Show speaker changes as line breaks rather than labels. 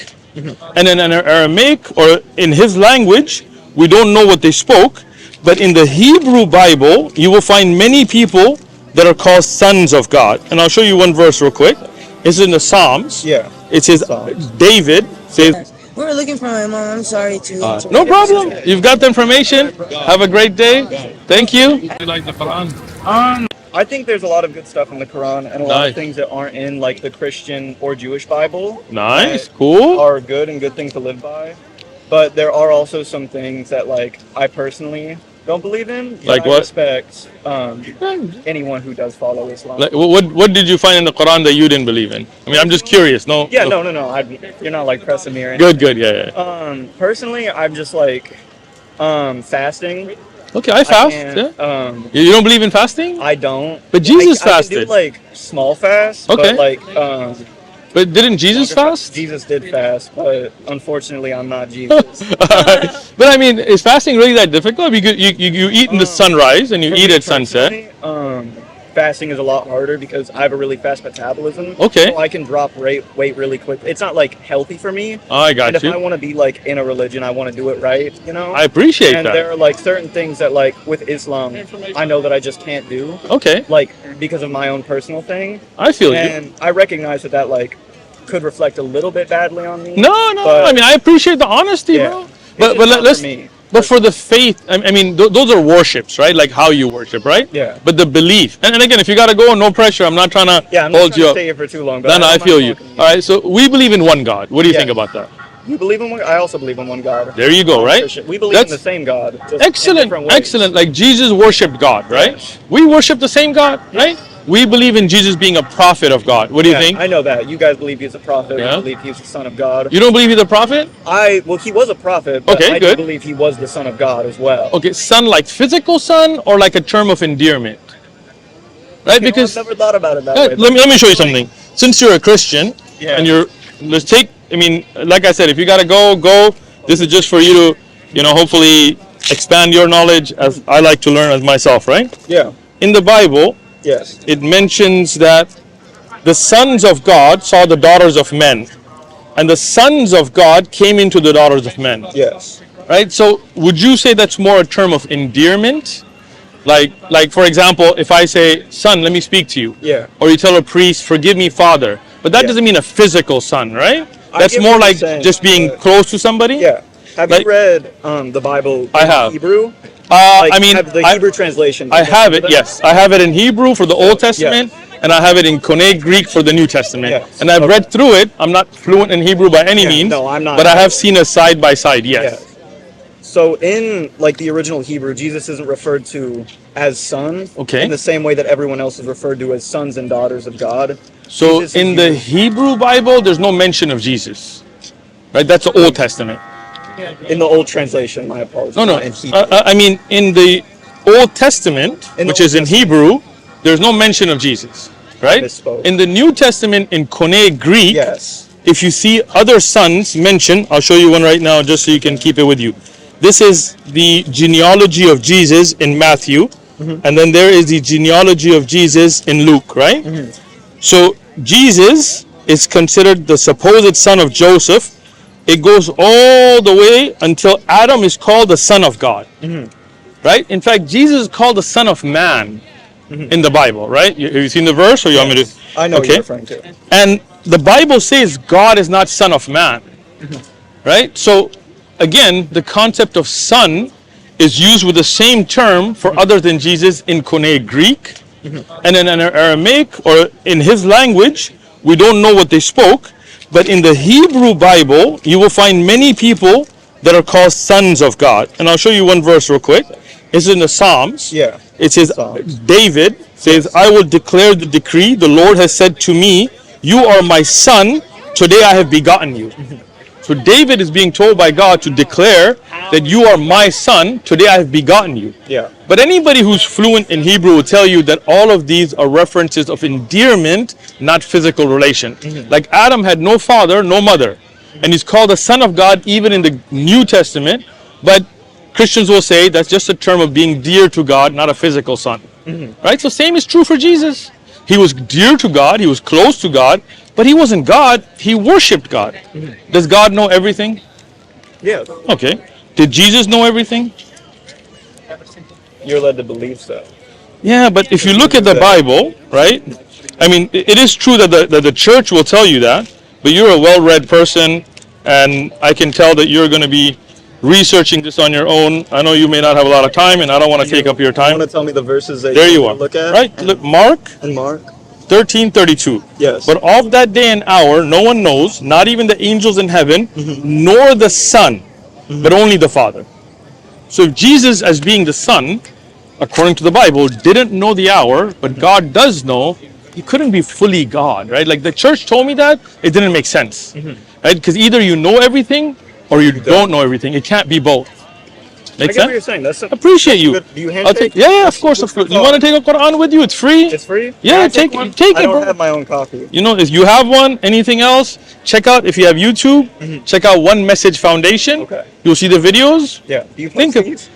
And in Aramaic or in his language, we don't know what they spoke. But in the Hebrew Bible, you will find many people that are called sons of God. And I'll show you one verse real quick. It's in the Psalms.
Yeah.
It says, David says,
We were looking for my mom. I'm sorry to.
no problem. You've got the information. Have a great day. Thank you. You like the Quran?
I think there's a lot of good stuff in the Quran and a lot
Nice.
of things that aren't in like the Christian or Jewish Bible.
Nice.
that
Cool.
Are good and good things to live by. But there are also some things that like I personally don't believe in. But
Like
I
what?
respect anyone who does follow Islam.
Like, what did you find in the Quran that you didn't believe in? I mean, I'm just curious. No.
Yeah,
no.
no. You're not like pressing me or anything.
Good. Yeah.
Personally, I'm just like fasting.
Okay, I fast.
can't,
Yeah. You don't believe in fasting?
I don't.
But Jesus
I can
fasted.
do like small fasts.
Okay.
But like
But didn't Jesus fast?
Jesus did fast, but unfortunately, I'm not Jesus.
But I mean, is fasting really that difficult? Because you eat in the sunrise and you
For
eat
me
at sunset.
personally, fasting is a lot harder because I have a really fast metabolism.
Okay.
So I can drop weight really quick. It's not like healthy for me.
I got
And if
you.
I want to be like in a religion, I want to do it right, you know?
I appreciate
and
that.
there are like certain things that like with Islam, I know that I just can't do.
Okay,
Like because of my own personal thing.
I feel you.
And I recognize that like could reflect a little bit badly on me.
No.
but
I mean, I appreciate the honesty,
Yeah.
bro.
It's
But
just not
let's.
for me.
But for the faith, I mean, those are worships, right? Like how you worship, right?
Yeah.
But the belief, and again, if you gotta go, no pressure. I'm not trying to
Yeah, I'm not
hold
trying
you
to
up.
stay here for too long. But
No, I
don't
feel
mind
you.
talking.
All right, so we believe in one God. What do you
Yeah.
think about that?
You believe in one? I also believe in one God.
There you go, right?
Christian. We believe
That's
in the same God. just in
excellent,
different ways.
excellent. Like Jesus worshipped God, right?
Yes.
We worship the same God, right? We believe in Jesus being a prophet of God. What do you
Yeah,
think?
I know that. You guys believe he's a prophet.
Yeah.
I believe he's the son of God.
You don't believe he's a prophet?
Well, he was a prophet, but
Okay,
I
good.
do believe he was the son of God as well.
Okay, son like physical son or like a term of endearment? Right?
You know,
Because
I've never thought about it that
yeah,
way.
let me show you something. Since you're a Christian
Yeah.
and let's take, I mean, like I said, if you gotta go. This is just for you to, hopefully expand your knowledge as I like to learn as myself, right?
Yeah.
In the Bible,
Yes.
it mentions that the sons of God saw the daughters of men, and the sons of God came into the daughters of men.
Yes.
Right? So would you say that's more a term of endearment? Like for example, if I say, son, let me speak to you.
Yeah.
Or you tell a priest, forgive me, father. But that
Yeah.
doesn't mean a physical son, right?
I
That's
get
more
what you're
like
saying,
just being
but-
close to somebody?
Yeah. Have
Like-
you read the Bible
I
in
have.
Hebrew?
I mean,
have the Hebrew translation.
I have it, yes. I have it in Hebrew for the Old Testament, and I have it in Koine Greek for the New Testament.
Yes.
And I've
Okay.
read through it. I'm not fluent in Hebrew by any
Yeah,
means.
no, I'm not.
But I have seen a side by side, yes.
Yeah. So in like the original Hebrew, Jesus isn't referred to as son.
Okay.
In the same way that everyone else is referred to as sons and daughters of God.
So
Jesus is
in the Hebrew Bible, there's no mention of Jesus. Right? That's the Old Testament.
In the old translation, my apologies.
No.
not in Hebrew.
I mean, in the Old Testament,
In the
which
Old
is in
Testament.
Hebrew, there's no mention of Jesus. Right?
misspoke.
In the New Testament, in Koine Greek,
Yes.
if you see other sons mentioned, I'll show you one right now just so you can keep it with you. This is the genealogy of Jesus in Matthew, and then there is the genealogy of Jesus in Luke, right? So Jesus is considered the supposed son of Joseph. It goes all the way until Adam is called the son of God, right? In fact, Jesus is called the son of man in the Bible, right? Have you seen the verse, or you want me to?
I know what you're referring to.
And the Bible says God is not son of man, right? So again, the concept of son is used with the same term for other than Jesus in Koine Greek, and in Aramaic or in his language, we don't know what they spoke. But in the Hebrew Bible, you will find many people that are called sons of God. And I'll show you one verse real quick. It's in the Psalms.
Yeah.
It says,
Psalms.
David says, I will declare the decree. The Lord has said to me, you are my son. Today I have begotten you. So David is being told by God to declare that you are my son. Today I have begotten you.
Yeah.
But anybody who's fluent in Hebrew will tell you that all of these are references of endearment, not physical relation. Like Adam had no father, no mother. And he's called the son of God even in the New Testament. But Christians will say that's just a term of being dear to God, not a physical son. Right? So same is true for Jesus. He was dear to God. He was close to God. But he wasn't God. He worshipped God. Does God know everything?
Yeah.
Okay. Did Jesus know everything?
You're led to believe so.
Yeah, but if you look at the Bible, right? I mean, it is true that the church will tell you that, but you're a well-read person, and I can tell that you're going to be researching this on your own. I know you may not have a lot of time, and I don't want to take up your
You
time.
want to tell me the verses that
There you
want
are.
to look at?
Right? Look, Mark
And Mark.
13:32.
Yes.
But of that day and hour, no one knows, not even the angels in heaven, nor the Son, but only the Father. So if Jesus, as being the Son, according to the Bible, didn't know the hour, but God does know, he couldn't be fully God, right? Like the church told me that, it didn't make sense, right? Because either you know everything or you don't know everything. It can't be both.
I
Make
get what you're
sense?
saying. That's
Appreciate you.
good. Do you
I'll
handshake?
take, yeah, of course, of course. You want to take a Quran with you? It's free.
It's free?
Yeah,
Can I
take
one?
take
I
it,
don't
bro.
have my own copy.
You know, if you have one, anything else, check out, if you have YouTube, check out One Message Foundation.
Okay.
You'll see the videos.
Yeah. Do you
Think
post
of
these?